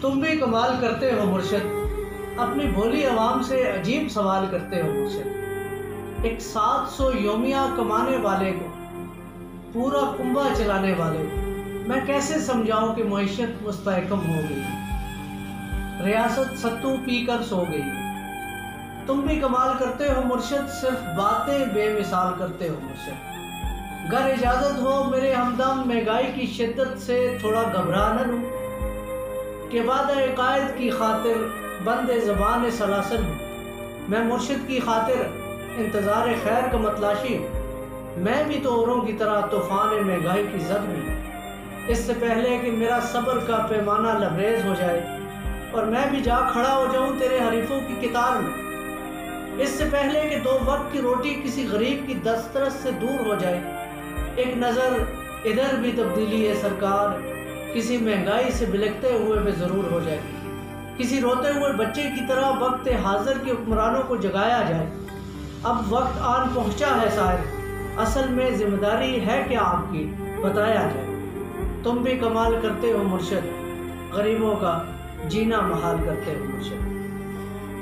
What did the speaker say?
تم بھی کمال کرتے ہو مرشد، اپنی بھولی عوام سے عجیب سوال کرتے ہو مرشد۔ ایک 700 یومیہ کمانے والے کو، پورا کنبہ چلانے والے کو میں کیسے سمجھاؤں کہ معیشت مستحکم ہو گئی، ریاست ستو پی کر سو گئی۔ تم بھی کمال کرتے ہو مرشد، صرف باتیں بے مثال کرتے ہو مرشد۔ گر اجازت ہو میرے ہمدم، مہنگائی کی شدت سے تھوڑا گھبرا نہ لوں کہ وعدہ قائد کی خاطر بند زبان سلاسل ہوں۔ میں مرشد کی خاطر انتظار خیر کا متلاشی ہوں۔ میں بھی تو اوروں کی طرح طوفان مہنگائی کی زد میں ہوں۔ اس سے پہلے کہ میرا صبر کا پیمانہ لبریز ہو جائے اور میں بھی جا کھڑا ہو جاؤں تیرے حریفوں کی قطار میں، اس سے پہلے کہ 2 وقت کی روٹی کسی غریب کی دسترس سے دور ہو جائے، ایک نظر ادھر بھی تبدیلی ہے سرکار، کسی مہنگائی سے بلکتے ہوئے بھی ضرور ہو جائے، کسی روتے ہوئے بچے کی طرح وقت حاضر کے حکمرانوں کو جگایا جائے۔ اب وقت آن پہنچا ہے صاحب، اصل میں ذمہ داری ہے کیا آپ کی، بتایا جائے۔ تم بھی کمال کرتے ہو مرشد، غریبوں کا جینا محال کرتے ہو مرشد۔